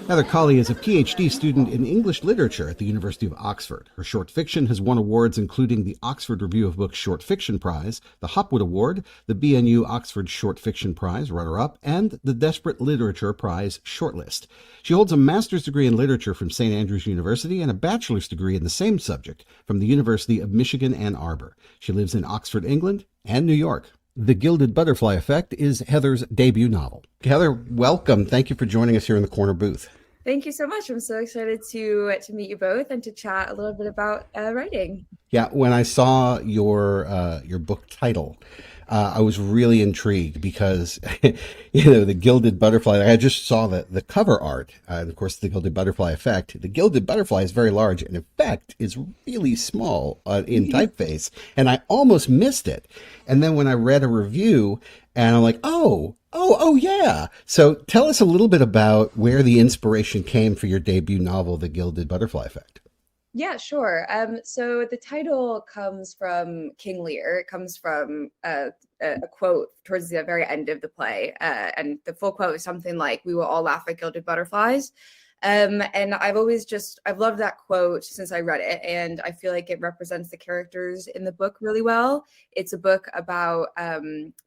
Heather Colley is a PhD student in English literature at the University of Oxford. Her short fiction has won awards including the Oxford Review of Books Short Fiction Prize, the Hopwood Award, the BNU Oxford Short Fiction Prize runner-up, and the Desperate Literature Prize shortlist. She holds a master's degree in literature from St. Andrews University and a bachelor's degree in the same subject from the University of Michigan, Ann Arbor. She lives in Oxford, England, and New York. The Gilded Butterfly Effect is Heather's debut novel. Heather, welcome. Thank you for joining us here in the corner booth. Thank you so much. I'm so excited to meet you both and to chat a little bit about writing. Yeah, when I saw your book title, I was really intrigued because, the Gilded Butterfly, I just saw the cover art, and of course, the Gilded Butterfly Effect. The Gilded Butterfly is very large, and Effect is really small in typeface, and I almost missed it. And then when I read a review, and I'm like, oh, yeah. So tell us a little bit about where the inspiration came for your debut novel, The Gilded Butterfly Effect. Yeah, sure. So the title comes from King Lear. It comes from a quote towards the very end of the play. And the full quote is something like, "We will all laugh at gilded butterflies." And I've loved that quote since I read it. And I feel like it represents the characters in the book really well. It's a book about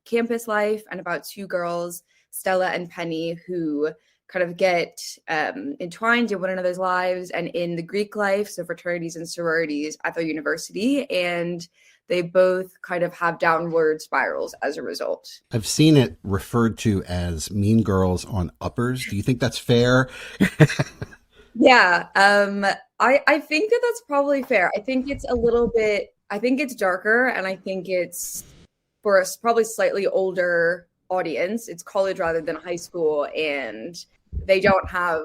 campus life and about two girls, Stella and Penny, who kind of get entwined in one another's lives and in the Greek life, so fraternities and sororities at their university, and they both kind of have downward spirals as a result. I've seen it referred to as Mean Girls on uppers. Do you think that's fair? Yeah, I think that's probably fair. I think it's darker, and I think it's for a probably slightly older audience. It's college rather than high school, and they don't have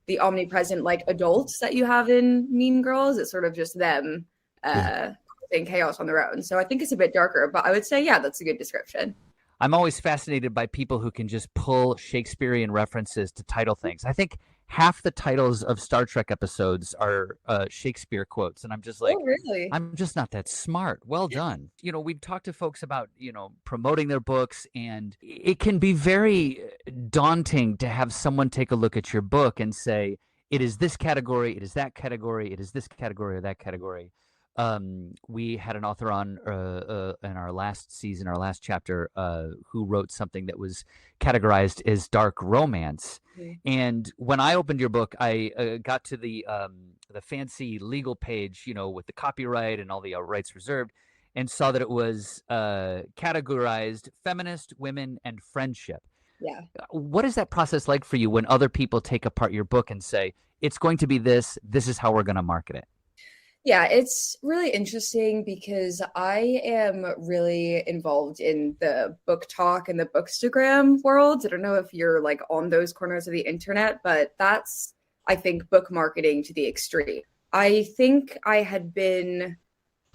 the omnipresent like adults that you have in Mean Girls. It's sort of just them in chaos on their own. So I think it's a bit darker, but I would say, yeah, that's a good description. I'm always fascinated by people who can just pull Shakespearean references to title things. I think half the titles of Star Trek episodes are Shakespeare quotes. And I'm just like, oh, really? I'm just not that smart. Well done. We've talked to folks about, promoting their books, and it can be very daunting to have someone take a look at your book and say, it is this category, it is that category, it is this category or that category. We had an author on in our last season, our last chapter, who wrote something that was categorized as dark romance. Mm-hmm. And when I opened your book, I got to the fancy legal page, with the copyright and all the rights reserved, and saw that it was categorized feminist, women, and friendship. Yeah. What is that process like for you when other people take apart your book and say, it's going to be this is how we're going to market it? Yeah, it's really interesting because I am really involved in the book talk and the bookstagram world. I don't know if you're like on those corners of the internet, but that's, I think, book marketing to the extreme. I think I had been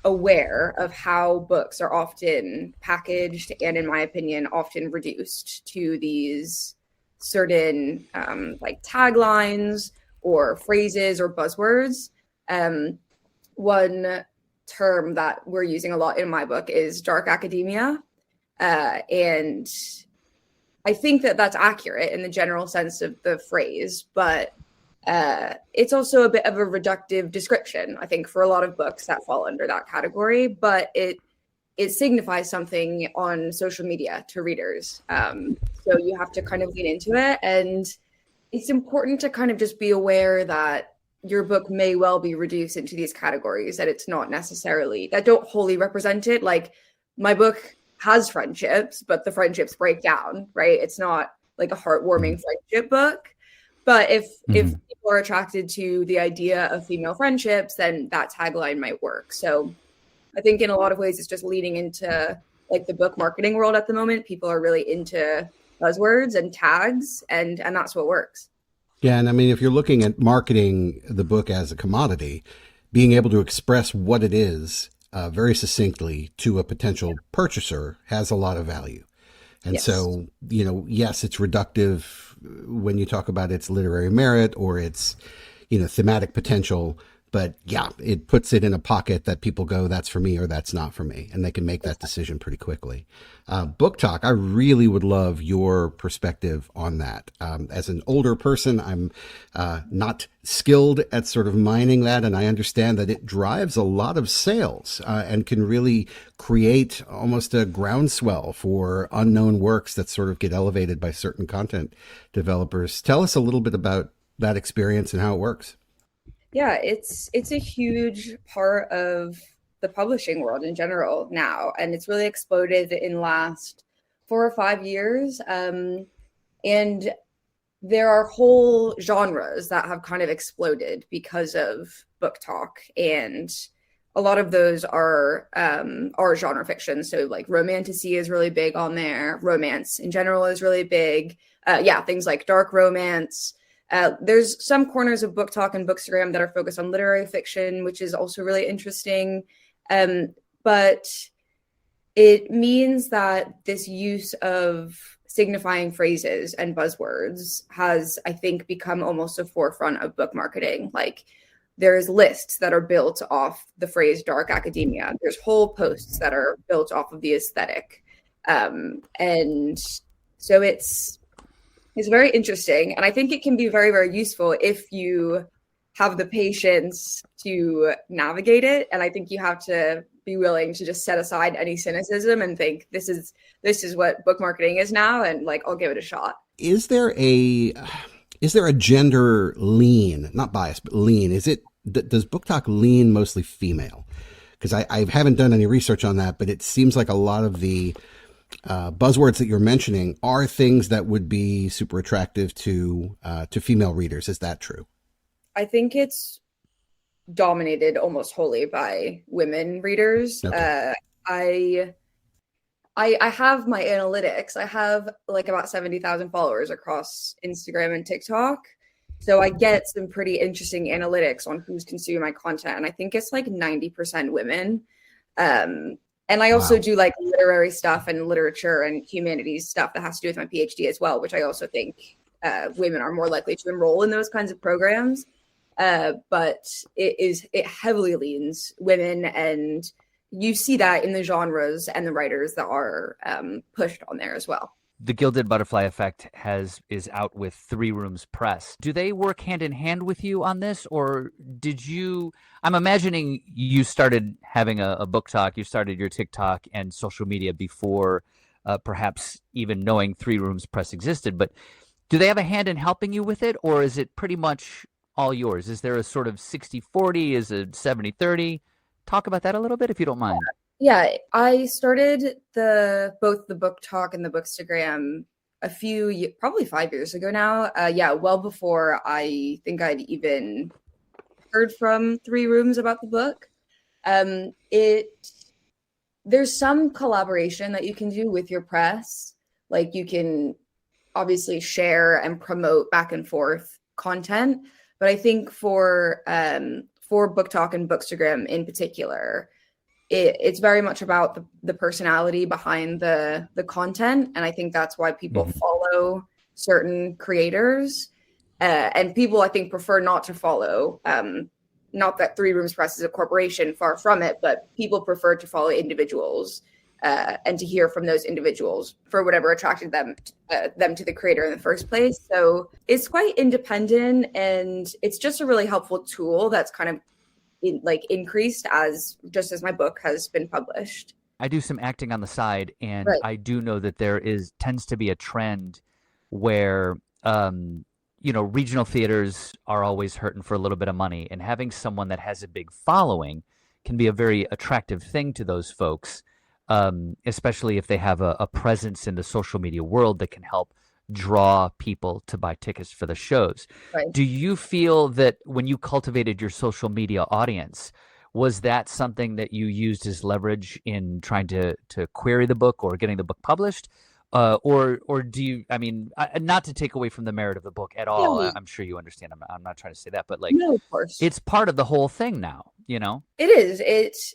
aware of how books are often packaged and, in my opinion, often reduced to these certain like taglines or phrases or buzzwords. One term that we're using a lot in my book is dark academia. And I think that that's accurate in the general sense of the phrase, but it's also a bit of a reductive description, I think, for a lot of books that fall under that category, but it signifies something on social media to readers. So you have to kind of lean into it. And it's important to kind of just be aware that your book may well be reduced into these categories, that it's not necessarily, that don't wholly represent it. Like, my book has friendships, but the friendships break down, right? It's not like a heartwarming friendship book. But if people are attracted to the idea of female friendships, then that tagline might work. So I think in a lot of ways, it's just leading into like the book marketing world at the moment. People are really into buzzwords and tags, and that's what works. Yeah, and I mean, if you're looking at marketing the book as a commodity, being able to express what it is very succinctly to a potential purchaser has a lot of value. And yes. So, yes, it's reductive when you talk about its literary merit or its, thematic potential. But yeah, it puts it in a pocket that people go, that's for me or that's not for me. And they can make that decision pretty quickly. Book talk, I really would love your perspective on that. As an older person, I'm not skilled at sort of mining that. And I understand that it drives a lot of sales and can really create almost a groundswell for unknown works that sort of get elevated by certain content developers. Tell us a little bit about that experience and how it works. Yeah, it's a huge part of the publishing world in general now, and it's really exploded in the last 4 or 5 years. And there are whole genres that have kind of exploded because of book talk, and a lot of those are genre fiction. So like romantasy is really big on there. Romance in general is really big. Things like dark romance. There's some corners of book talk and bookstagram that are focused on literary fiction, which is also really interesting. But it means that this use of signifying phrases and buzzwords has, I think, become almost a forefront of book marketing. Like there's lists that are built off the phrase dark academia. There's whole posts that are built off of the aesthetic. And so it's very interesting. And I think it can be very, very useful if you have the patience to navigate it. And I think you have to be willing to just set aside any cynicism and think this is what book marketing is now, and like I'll give it a shot. Is there a gender lean, not bias, but lean? Does book talk lean mostly female? Because I haven't done any research on that, but it seems like a lot of the buzzwords that you're mentioning are things that would be super attractive to female readers. Is that true? I think it's dominated almost wholly by women readers. Okay. I have my analytics. I have like about 70,000 followers across Instagram and TikTok. So I get some pretty interesting analytics on who's consuming my content. And I think it's like 90% women. And I also do like literary stuff and literature and humanities stuff that has to do with my PhD as well, which I also think women are more likely to enroll in those kinds of programs. But it heavily leans women, and you see that in the genres and the writers that are pushed on there as well. The Gilded Butterfly Effect is out with 3 Rooms Press. Do they work hand in hand with you on this, or I'm imagining you started having a book talk, you started your TikTok and social media before perhaps even knowing 3 Rooms Press existed, but do they have a hand in helping you with it, or is it pretty much all yours? Is there a sort of 60-40? Is it 70-30? Talk about that a little bit if you don't mind. Yeah, I started both the book talk and the bookstagram probably 5 years ago now. Well before I think I'd even heard from 3 Rooms about the book. There's some collaboration that you can do with your press. Like you can obviously share and promote back and forth content. But I think for book talk and bookstagram in particular, it's very much about the personality behind the content. And I think that's why people follow certain creators. And people, I think, prefer not to follow. Not that 3 Rooms Press is a corporation, far from it, but people prefer to follow individuals and to hear from those individuals for whatever attracted them to the creator in the first place. So it's quite independent, and it's just a really helpful tool that's kind of increased as my book has been published. I do some acting on the side, and I do know that there tends to be a trend where regional theaters are always hurting for a little bit of money, and having someone that has a big following can be a very attractive thing to those folks. Especially if they have a presence in the social media world that can help draw people to buy tickets for the shows. Right. Do you feel that when you cultivated your social media audience, was that something that you used as leverage in trying to query the book or getting the book published? Or do you, not to take away from the merit of the book at all, I'm sure you understand, I'm not trying to say that, but no, of course. It's part of the whole thing now, It is.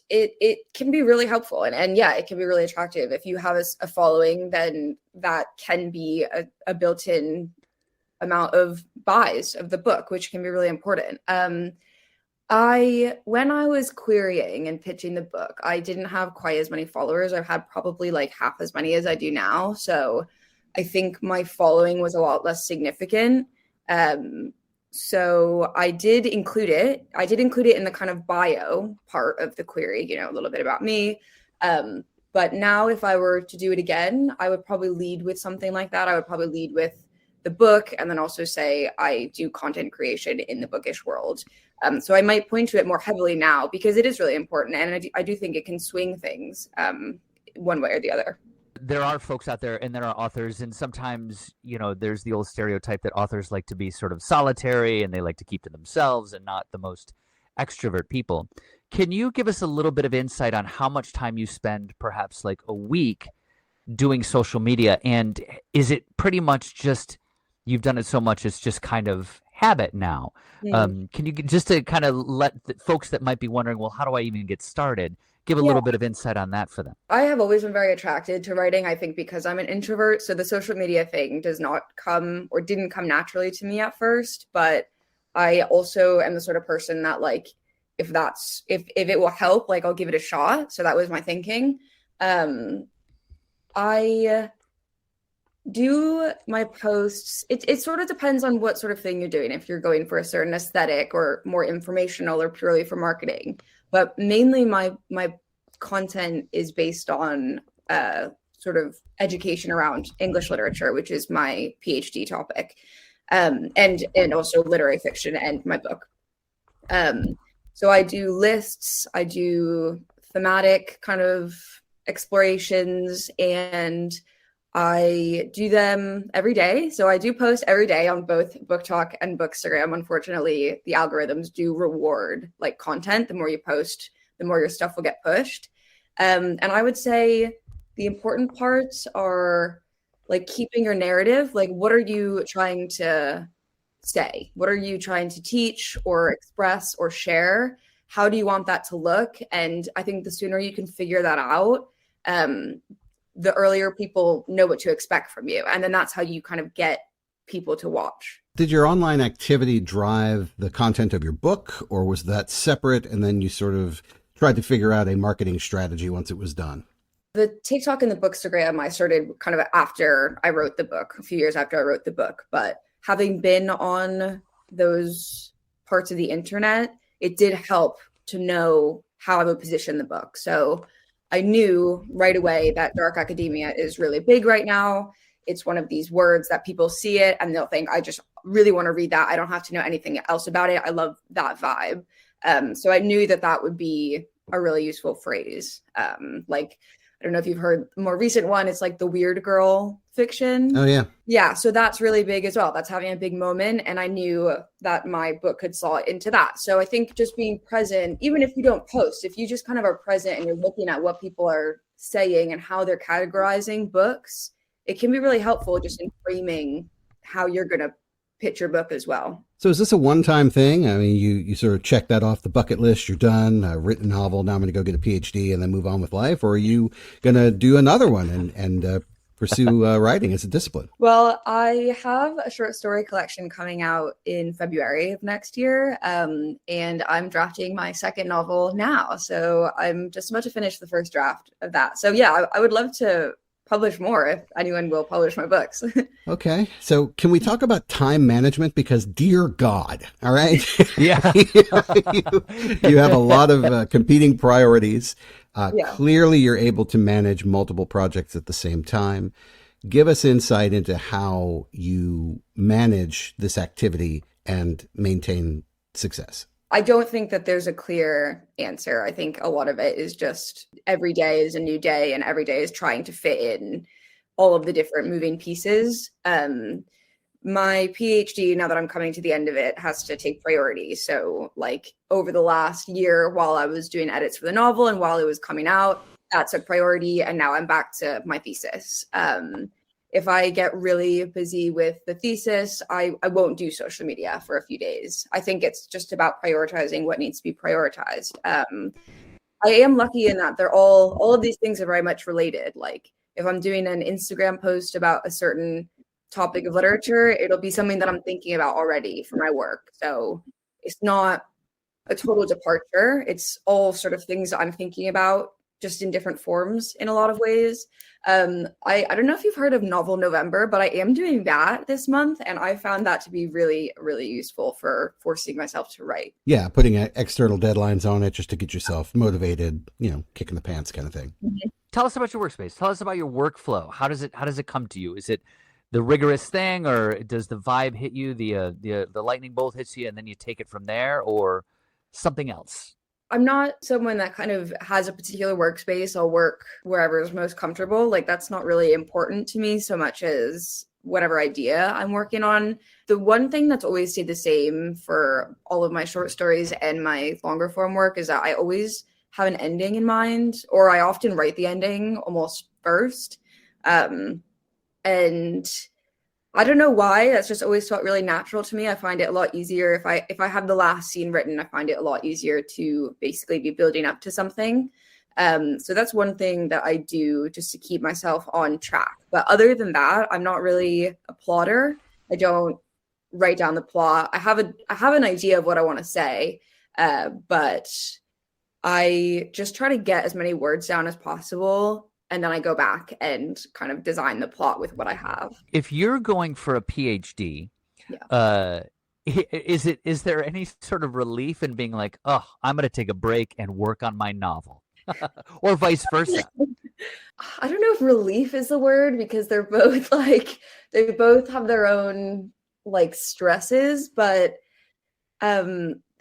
It can be really helpful. And yeah, it can be really attractive. If you have a following, then that can be a built-in amount of buys of the book, which can be really important. When I was querying and pitching the book, I didn't have quite as many followers. I've had probably like half as many as I do now. So I think my following was a lot less significant. So I did include it. I did include it in the kind of bio part of the query, a little bit about me. But now if I were to do it again, I would probably lead with something like that. I would probably lead with the book and then also say I do content creation in the bookish world. So I might point to it more heavily now because it is really important. And I do think it can swing things one way or the other. There are folks out there and there are authors, and sometimes, there's the old stereotype that authors like to be sort of solitary and they like to keep to themselves and not the most extrovert people. Can you give us a little bit of insight on how much time you spend perhaps like a week doing social media? And is it pretty much just you've done it so much it's just kind of habit now? Can you just to kind of let the folks that might be wondering, well, how do I even get started, give a little bit of insight on that for them? I have always been very attracted to writing, I think because I'm an introvert. So the social media thing does not come or didn't come naturally to me at first. But I also am the sort of person that like, if it will help, like I'll give it a shot. So that was my thinking. I do my posts. It sort of depends on what sort of thing you're doing. If you're going for a certain aesthetic or more informational or purely for marketing. But mainly my content is based on sort of education around English literature, which is my PhD topic, and also literary fiction and my book. So I do lists, I do thematic kind of explorations, and I do them every day. So I do post every day on both Book Talk and Bookstagram. Unfortunately, the algorithms do reward like content. The more you post, the more your stuff will get pushed. And I would say the important parts are like keeping your narrative. Like, what are you trying to say? What are you trying to teach or express or share? How do you want that to look? And I think the sooner you can figure that out, the earlier people know what to expect from you. And then that's how you kind of get people to watch. Did your online activity drive the content of your book, or was that separate and then you sort of tried to figure out a marketing strategy once it was done? The TikTok and the Bookstagram I started kind of after I wrote the book, a few years after I wrote the book. But having been on those parts of the internet, it did help to know how I would position the book. So I knew right away that dark academia is really big right now. It's one of these words that people see it and they'll think, I just really want to read that. I don't have to know anything else about it. I love that vibe. So I knew that would be a really useful phrase. Like, I don't know if you've heard the more recent one. It's like the weird girl fiction. Oh, yeah. Yeah. So that's really big as well. That's having a big moment. And I knew that my book could slot into that. So I think just being present, even if you don't post, if you just kind of are present and you're looking at what people are saying and how they're categorizing books, it can be really helpful just in framing how you're going to pitch your book as well. So is this a one-time thing? I mean, you sort of check that off the bucket list, you're done, written novel, now I'm going to go get a PhD and then move on with life? Or are you going to do another one and pursue writing as a discipline? Well, I have a short story collection coming out in February of next year, and I'm drafting my second novel now. So I'm just about to finish the first draft of that. So yeah, I would love to publish more if anyone will publish my books. Okay. So can we talk about time management? Because dear God, all right. Yeah. you have a lot of competing priorities. Yeah. Clearly you're able to manage multiple projects at the same time. Give us insight into how you manage this activity and maintain success. I don't think that there's a clear answer. I think a lot of it is just every day is a new day and every day is trying to fit in all of the different moving pieces. My PhD, now that I'm coming to the end of it, has to take priority. So like over the last year, while I was doing edits for the novel and while it was coming out, that took priority. And now I'm back to my thesis. If I get really busy with the thesis, I won't do social media for a few days. I think it's just about prioritizing what needs to be prioritized. I am lucky in that they're all of these things are very much related. Like if I'm doing an Instagram post about a certain topic of literature, it'll be something that I'm thinking about already for my work. So it's not a total departure. It's all sort of things that I'm thinking about just in different forms in a lot of ways. I don't know if you've heard of Novel November, but I am doing that this month, and I found that to be really, really useful for forcing myself to write. Yeah, putting external deadlines on it just to get yourself motivated, kicking the pants kind of thing. Mm-hmm. Tell us about your workspace. Tell us about your workflow. How does it come to you? Is it the rigorous thing, or does the vibe hit you? The lightning bolt hits you, and then you take it from there, or something else? I'm not someone that kind of has a particular workspace. I'll work wherever is most comfortable. Like, that's not really important to me so much as whatever idea I'm working on. The one thing that's always stayed the same for all of my short stories and my longer form work is that I always have an ending in mind, or I often write the ending almost first. And I don't know why. That's just always felt really natural to me. I find it a lot easier if I have the last scene written. I find it a lot easier to basically be building up to something. So that's one thing that I do just to keep myself on track. But other than that, I'm not really a plotter. I don't write down the plot. I have an idea of what I want to say, but I just try to get as many words down as possible. And then I go back and kind of design the plot with what I have. If you're going for a PhD, is there any sort of relief in being like, oh, I'm going to take a break and work on my novel, or vice versa? I don't know if relief is the word, because they're both they both have their own stresses, but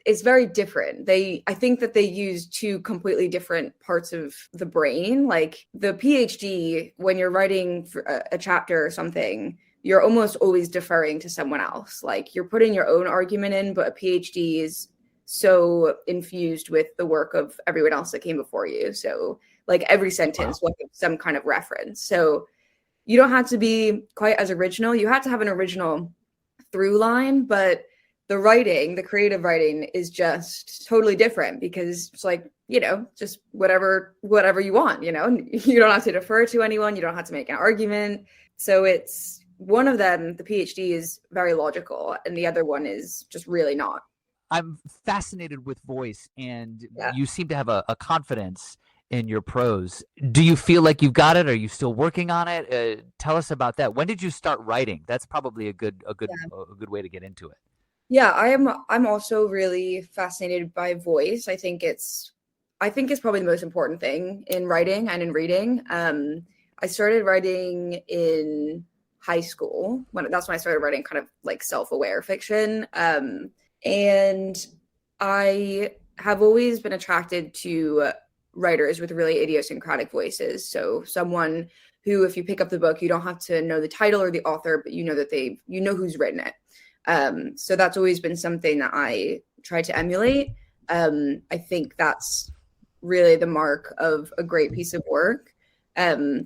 it's very different. I think that they use two completely different parts of the brain. Like the PhD, when you're writing for a chapter or something, you're almost always deferring to someone else. Like, you're putting your own argument in, but a PhD is so infused with the work of everyone else that came before you. So like every sentence will have some kind of reference. So you don't have to be quite as original. You have to have an original through line, but the creative writing is just totally different, because it's just whatever you want, you don't have to defer to anyone. You don't have to make an argument. So it's one of them, the PhD, is very logical, and the other one is just really not. I'm fascinated with voice, and you seem to have a confidence in your prose. Do you feel like you've got it? Are you still working on it? Tell us about that. When did you start writing? That's probably a good way to get into it. Yeah, I'm also really fascinated by voice. I think it's probably the most important thing in writing and in reading. I started writing in high school. That's when I started writing kind of like self-aware fiction. And I have always been attracted to writers with really idiosyncratic voices. So someone who, if you pick up the book, you don't have to know the title or the author, but you know who's written it. So that's always been something that I try to emulate. I think that's really the mark of a great piece of work. I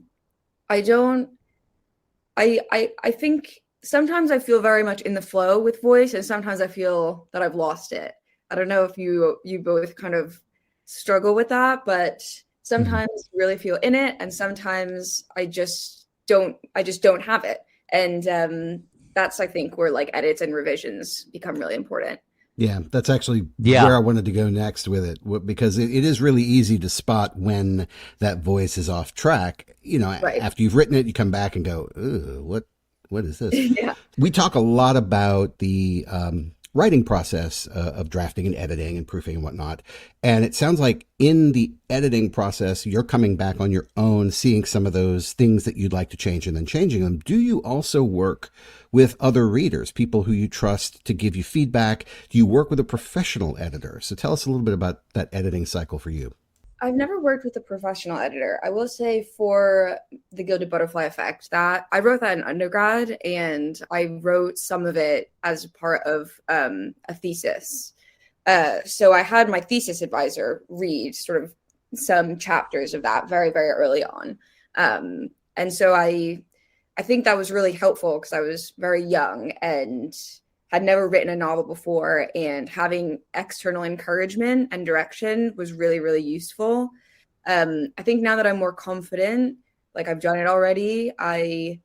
think sometimes I feel very much in the flow with voice, and sometimes I feel that I've lost it. I don't know if you both kind of struggle with that, but sometimes I really feel in it, and sometimes I just don't have it. And that's, I think, where edits and revisions become really important. Yeah, that's actually where I wanted to go next with it, because it is really easy to spot when that voice is off track. Right. After you've written it, you come back and go, "Ooh, what is this?" Yeah. We talk a lot about the writing process of drafting and editing and proofing and whatnot. And it sounds like in the editing process, you're coming back on your own, seeing some of those things that you'd like to change and then changing them. Do you also work with other readers, people who you trust to give you feedback? Do you work with a professional editor? So tell us a little bit about that editing cycle for you. I've never worked with a professional editor. I will say, for The Gilded Butterfly Effect, that I wrote that in undergrad, and I wrote some of it as part of a thesis. So I had my thesis advisor read sort of some chapters of that very, very early on. And so I think that was really helpful, because I was very young and had never written a novel before, and having external encouragement and direction was really, really useful. I think now that I'm more confident, like I've done it already, I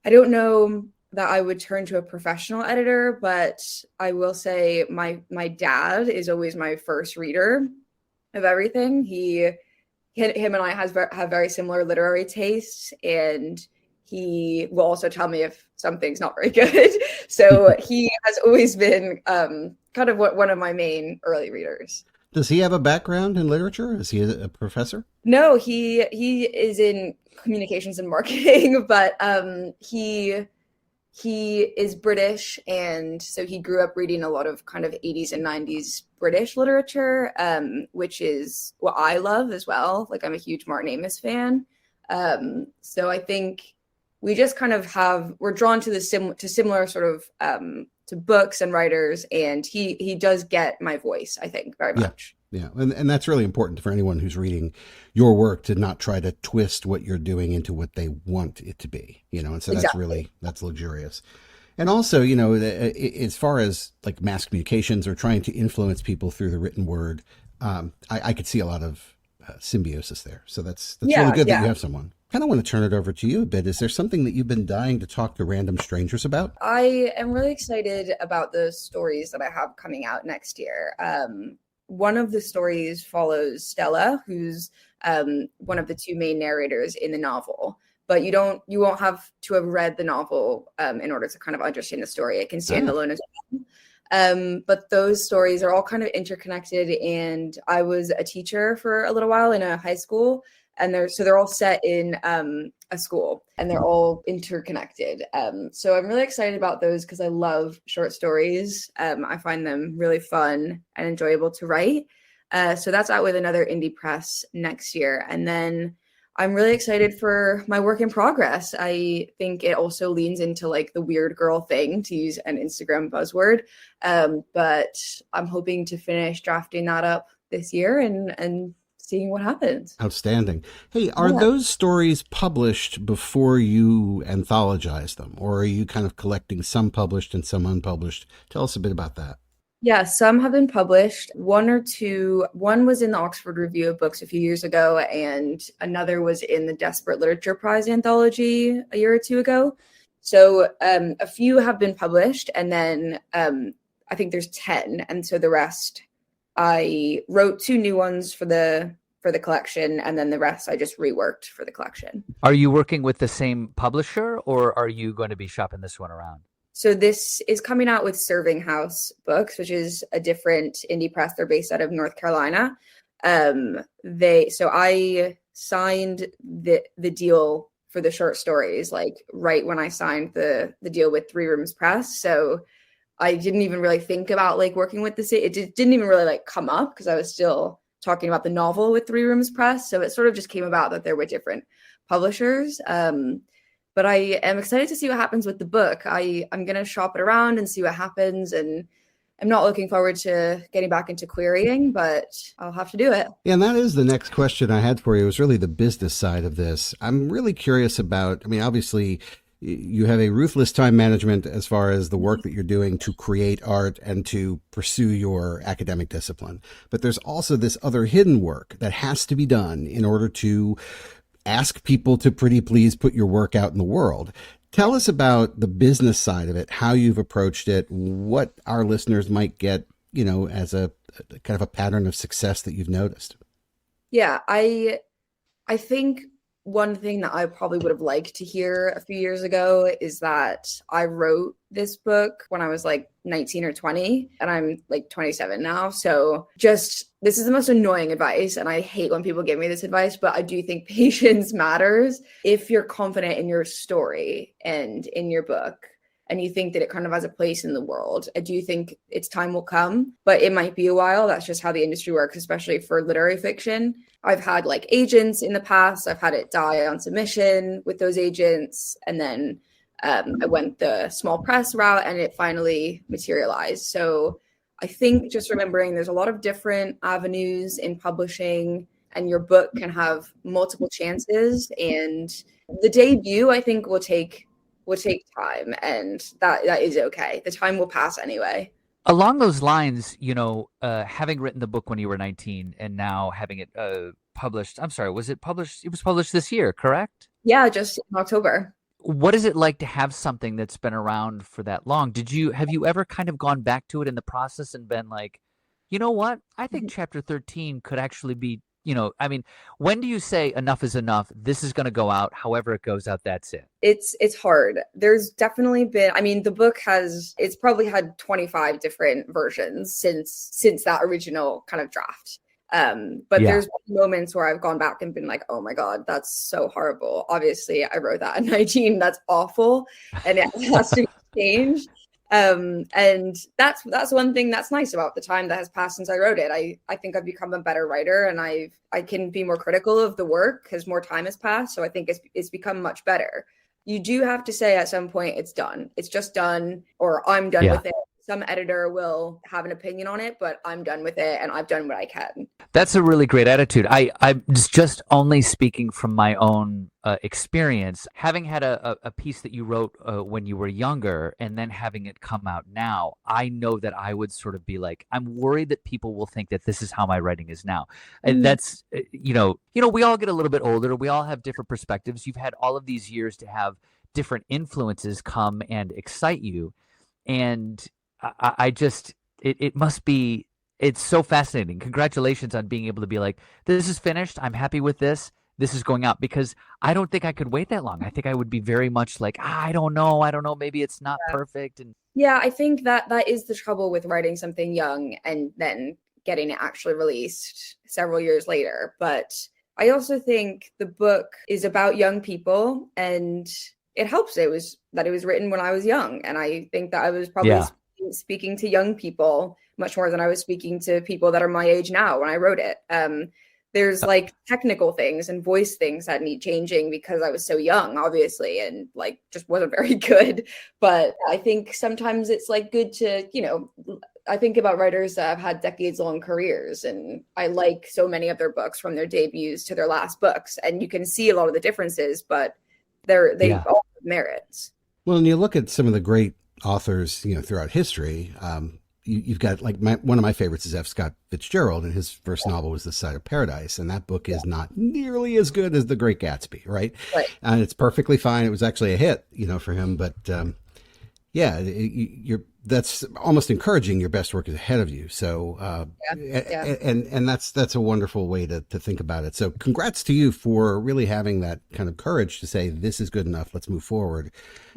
don't know that I would turn to a professional editor, but I will say my dad is always my first reader of everything. Him and I have very similar literary tastes, and he will also tell me if something's not very good. So he has always been kind of one of my main early readers. Does he have a background in literature? Is he a professor? No, he is in communications and marketing, but he is British, and so he grew up reading a lot of kind of 80s and 90s British literature, which is what I love as well. Like, I'm a huge Martin Amis fan. So I think we just kind of we're drawn to similar sort of to books and writers, and he does get my voice, I think, very much. Yeah. And that's really important for anyone who's reading your work, to not try to twist what you're doing into what they want it to be, and so that's luxurious. And also, as far as like mass communications or trying to influence people through the written word, I could see a lot of symbiosis there. So that's really good that you have someone. Kind of want to turn it over to you a bit. Is there something that you've been dying to talk to random strangers about? I am really excited about the stories that I have coming out next year. One of the stories follows Stella, who's one of the two main narrators in the novel. But you won't have to have read the novel in order to kind of understand the story. It can stand alone as well. But those stories are all kind of interconnected. And I was a teacher for a little while in a high school, and they're all set in a school, and they're all interconnected. So I'm really excited about those because I love short stories. I find them really fun and enjoyable to write. So that's out with another indie press next year. And then I'm really excited for my work in progress. I think it also leans into like the weird girl thing, to use an Instagram buzzword. But I'm hoping to finish drafting that up this year and seeing what happens. Outstanding. Hey, are those stories published before you anthologize them, or are you kind of collecting some published and some unpublished? Tell us a bit about that. Yeah, some have been published. One was in the Oxford Review of Books a few years ago, and another was in the Desperate Literature Prize anthology a year or two ago. So a few have been published, and then I think there's 10. And so the rest, I wrote 2 new ones for the collection, and then the rest I just reworked for the collection. Are you working with the same publisher, or are you going to be shopping this one around? So this is coming out with Serving House Books, which is a different indie press. They're based out of North Carolina. So I signed the deal for the short stories, like right when I signed the deal with Three Rooms Press. So I didn't even really think about like working with the city. It didn't even really like come up because I was still talking about the novel with Three Rooms Press. So it sort of just came about that there were different publishers. But I am excited to see what happens with the book. I'm going to shop it around and see what happens. And I'm not looking forward to getting back into querying, but I'll have to do it. Yeah, and that is the next question I had for you. It was really the business side of this. I'm really curious about, obviously, you have a ruthless time management as far as the work that you're doing to create art and to pursue your academic discipline. But there's also this other hidden work that has to be done in order to ask people to pretty please put your work out in the world. Tell us about the business side of it, how you've approached it, what our listeners might get, as a kind of a pattern of success that you've noticed. Yeah, I think one thing that I probably would have liked to hear a few years ago is that I wrote this book when I was like 19 or 20, and I'm like 27 now. So this is the most annoying advice, and I hate when people give me this advice, but I do think patience matters. If you're confident in your story and in your book, and you think that it kind of has a place in the world, I do think its time will come, but it might be a while. That's just how the industry works, especially for literary fiction. I've had like agents in the past. I've had it die on submission with those agents. And then I went the small press route, and it finally materialized. So I think just remembering there's a lot of different avenues in publishing, and your book can have multiple chances. And the debut, I think, will take time, and that is okay. The time will pass anyway. Along those lines, having written the book when you were 19 and now having it published, I'm sorry, was it published? It was published this year, correct? Yeah, just in October. what is it like to have something that's been around for that long? Have you ever kind of gone back to it in the process and been like, you know what? I think chapter 13 could actually be, I mean, when do you say enough is enough? This is going to go out. However it goes out, that's it. It's hard. There's definitely been, I mean, the book it's probably had 25 different versions since that original kind of draft. But Yeah. there's moments where I've gone back and been like, oh my God, that's so horrible. Obviously, I wrote that at 19. That's awful. And it has to be changed. And that's one thing that's nice about the time that has passed since I wrote it. I think I've become a better writer, and I can be more critical of the work because more time has passed. So I think it's become much better. You do have to say at some point it's done. It's just done, or I'm done with it. Some editor will have an opinion on it, but I'm done with it and I've done what I can. That's a really great attitude. I'm just only speaking from my own experience. Having had a piece that you wrote when you were younger and then having it come out now, I know that I would sort of be like, I'm worried that people will think that this is how my writing is now. And that's, we all get a little bit older. We all have different perspectives. You've had all of these years to have different influences come and excite you. And I just, it must be, it's so fascinating. Congratulations on being able to be like, this is finished. I'm happy with this. This is going out, because I don't think I could wait that long. I think I would be very much like, I don't know. Maybe it's not perfect. And yeah, I think that is the trouble with writing something young and then getting it actually released several years later. But I also think the book is about young people, and it helps. It was written when I was young. And I think that I was probably speaking to young people much more than I was speaking to people that are my age now when I wrote it. There's like technical things and voice things that need changing because I was so young, obviously, and like just wasn't very good. But I think sometimes it's like good to, I think about writers that have had decades long careers, and I like so many of their books from their debuts to their last books. And you can see a lot of the differences, but they all have merits. Well, and you look at some of the great authors, throughout history. You've got like one of my favorites is F. Scott Fitzgerald, and his first novel was The Side of Paradise, and that book is not nearly as good as The Great Gatsby, right? And it's perfectly fine. It was actually a hit, for him, but that's almost encouraging. Your best work is ahead of you. So, and that's a wonderful way to think about it. So congrats to you for really having that kind of courage to say, this is good enough. Let's move forward.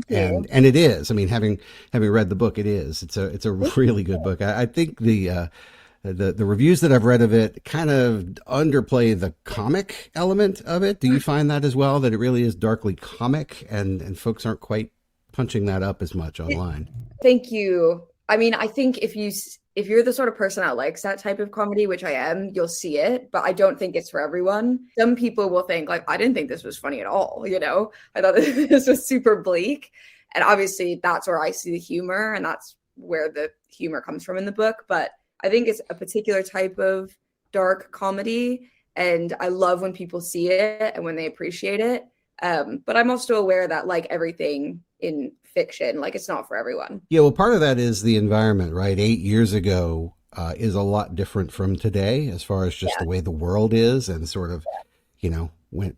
And it is, I mean, having read the book, it's a really good book. I think the reviews that I've read of it kind of underplay the comic element of it. Do you find that as well, that it really is darkly comic and folks aren't quite punching that up as much online? Thank you. I mean, I think if you're the sort of person that likes that type of comedy, which I am, you'll see it, but I don't think it's for everyone. Some people will think like, I didn't think this was funny at all. I thought this was super bleak. And obviously that's where I see the humor, and that's where the humor comes from in the book. But I think it's a particular type of dark comedy, and I love when people see it and when they appreciate it. But I'm also aware that, like everything in fiction, like it's not for everyone. Yeah, well, part of that is the environment, right? 8 years ago is a lot different from today as far as just the way the world is, and sort of, when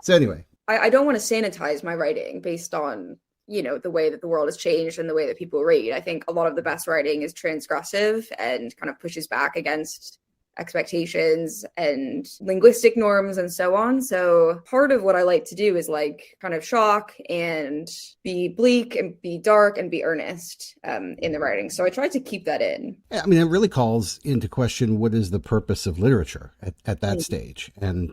So anyway, I don't want to sanitize my writing based on, the way that the world has changed and the way that people read. I think a lot of the best writing is transgressive and kind of pushes back against expectations and linguistic norms and so on. So part of what I like to do is like kind of shock and be bleak and be dark and be earnest in the writing. So I try to keep that in. I mean, it really calls into question, what is the purpose of literature at that stage? And,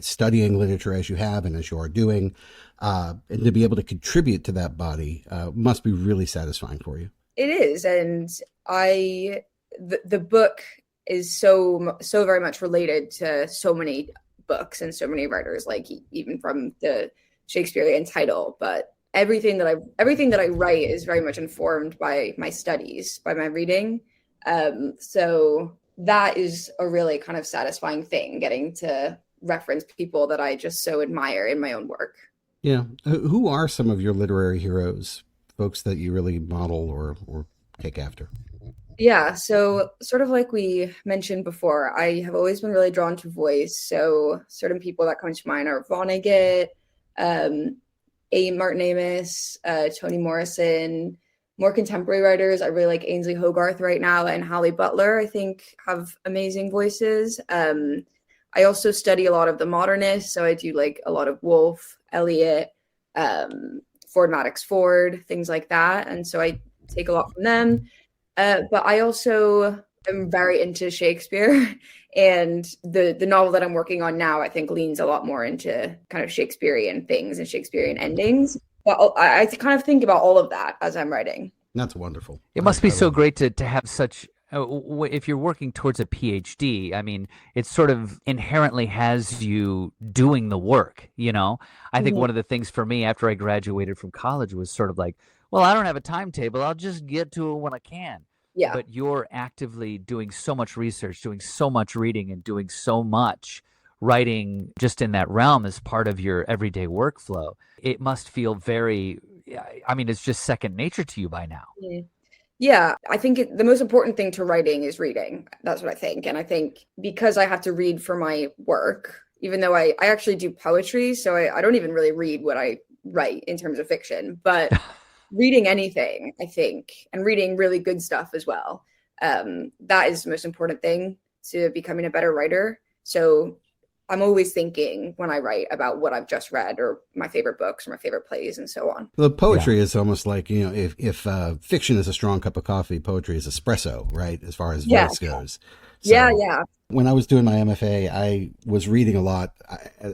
studying literature as you have and as you are doing, and to be able to contribute to that body must be really satisfying for you. It is. And the book is so very much related to so many books and so many writers, like even from the Shakespearean title. But everything that I write is very much informed by my studies, by my reading. So that is a really kind of satisfying thing, getting to reference people that I just so admire in my own work. Yeah. Who are some of your literary heroes, folks that you really model or take after? Yeah, so sort of like we mentioned before, I have always been really drawn to voice. So certain people that come to mind are Vonnegut, A. Martin Amis, Toni Morrison. More contemporary writers, I really like Ainsley Hogarth right now, and Holly Butler, I think, have amazing voices. I also study a lot of the modernists, so I do like a lot of Woolf, Eliot, Ford Madox Ford, things like that. And so I take a lot from them. But I also am very into Shakespeare. And the novel that I'm working on now, I think, leans a lot more into kind of Shakespearean things and Shakespearean endings. But I kind of think about all of that as I'm writing. That's wonderful. It must be so great to have such, if you're working towards a PhD, I mean, it sort of inherently has you doing the work, you know? I think one of the things for me after I graduated from college was sort of like, well, I don't have a timetable. I'll just get to it when I can. Yeah. But you're actively doing so much research, doing so much reading, and doing so much writing just in that realm as part of your everyday workflow. It must feel very, I mean, it's just second nature to you by now. Yeah, I think the most important thing to writing is reading. That's what I think. And I think because I have to read for my work, even though I actually do poetry, so I don't even really read what I write in terms of fiction, but reading anything, I think, and reading really good stuff as well. That is the most important thing to becoming a better writer. So I'm always thinking when I write about what I've just read or my favorite books or my favorite plays and so on. The poetry is almost like, you know, if fiction is a strong cup of coffee, poetry is espresso, right? As far as voice goes. So Yeah. When I was doing my MFA, I was reading a lot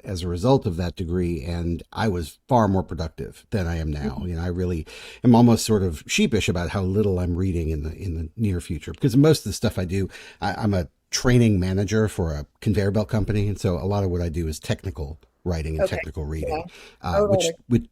as a result of that degree, and I was far more productive than I am now. You know, I really am almost sort of sheepish about how little I'm reading in the near future, because most of the stuff I do, I'm a training manager for a conveyor belt company, and so a lot of what I do is technical writing and technical reading,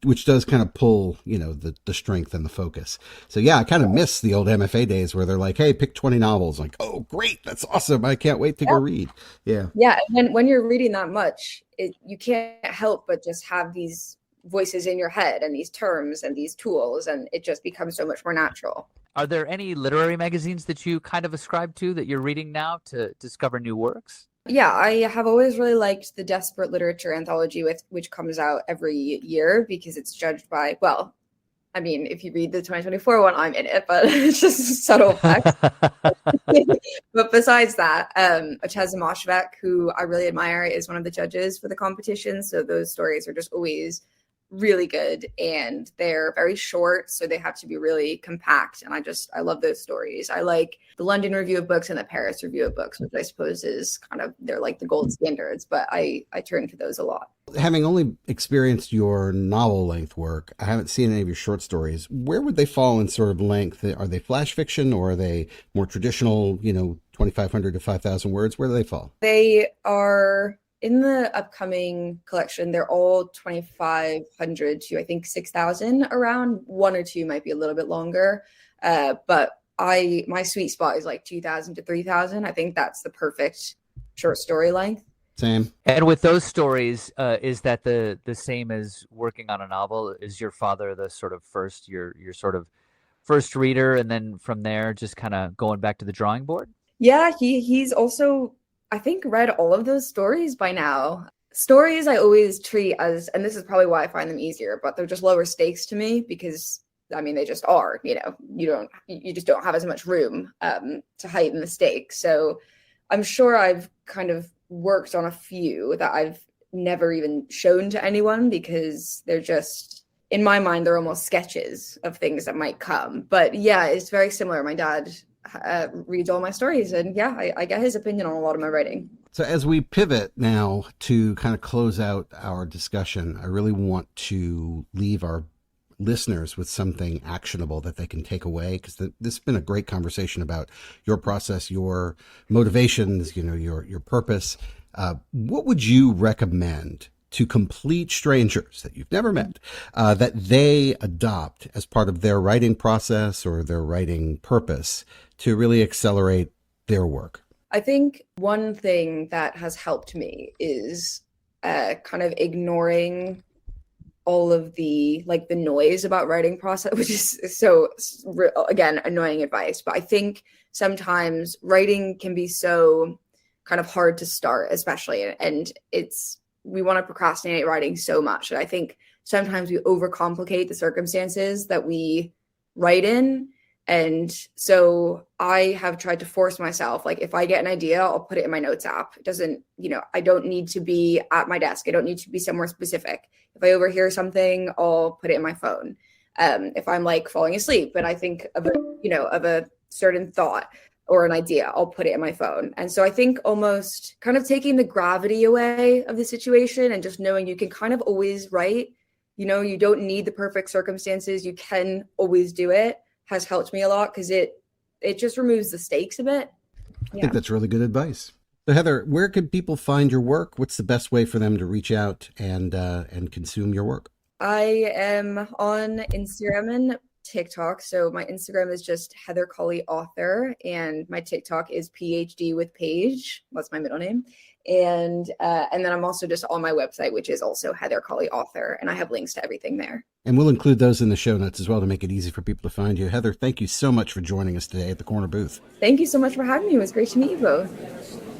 which does kind of pull, you know, the strength and the focus. So yeah, I kind of miss the old MFA days where they're like, hey, pick 20 novels. Like, oh, great, that's awesome. I can't wait to go read. Yeah. And when you're reading that much, you can't help but just have these voices in your head and these terms and these tools, and it just becomes so much more natural. Are there any literary magazines that you kind of ascribe to that you're reading now to discover new works? Yeah, I have always really liked the Desperate Literature anthology, which comes out every year, because it's judged by, well, I mean, if you read the 2024 one, I'm in it, but it's just a subtle effect. But besides that, Ocheza Moshvek, who I really admire, is one of the judges for the competition. So those stories are just always really good, and they're very short, so they have to be really compact, and I love those stories. I like the London Review of Books and the Paris Review of Books, which I suppose is kind of, they're like the gold standards, but I turn to those a lot. Having only experienced your novel length work, I haven't seen any of your short stories. Where would they fall in sort of length? Are they flash fiction, or are they more traditional, you know, 2,500 to 5,000 words? Where do they fall? They are, in the upcoming collection, they're all 2,500 to, I think, 6,000 around. One or two might be a little bit longer. But my sweet spot is like 2,000 to 3,000. I think that's the perfect short story length. Same. And with those stories, is that the same as working on a novel? Is your father the sort of your sort of first reader, and then from there just kind of going back to the drawing board? Yeah, he's also, I think, read all of those stories by now. Stories I always treat as, and this is probably why I find them easier, but they're just lower stakes to me, because I mean, they just are, you know, you just don't have as much room to heighten the stakes. So I'm sure I've kind of worked on a few that I've never even shown to anyone, because they're just, in my mind, they're almost sketches of things that might come. But yeah, it's very similar. My dad reads all my stories, and yeah, I get his opinion on a lot of my writing. So as we pivot now to kind of close out our discussion, I really want to leave our listeners with something actionable that they can take away, because this has been a great conversation about your process, your motivations, you know, your purpose. What would you recommend to complete strangers that you've never met, that they adopt as part of their writing process or their writing purpose to really accelerate their work? I think one thing that has helped me is kind of ignoring all of the noise about writing process, which is so, again, annoying advice. But I think sometimes writing can be so kind of hard to start, especially, and it's we want to procrastinate writing so much. And I think sometimes we overcomplicate the circumstances that we write in. And so I have tried to force myself, like if I get an idea, I'll put it in my notes app. It doesn't, I don't need to be at my desk. I don't need to be somewhere specific. If I overhear something, I'll put it in my phone. If I'm like falling asleep and I think of a certain thought or an idea, I'll put it in my phone. And so I think almost kind of taking the gravity away of the situation and just knowing you can kind of always write, you don't need the perfect circumstances. You can always do it, has helped me a lot because it just removes the stakes a bit. I think that's really good advice. So Heather, where can people find your work? What's the best way for them to reach out and consume your work? I am on Instagram and TikTok. So my Instagram is just Heather Colley author, and my TikTok is PhD with Paige. That's my middle name. And then I'm also just on my website, which is also Heather Colley author, and I have links to everything there. And we'll include those in the show notes as well to make it easy for people to find you. Heather, thank you so much for joining us today at the Corner Booth. Thank you so much for having me. It was great to meet you both.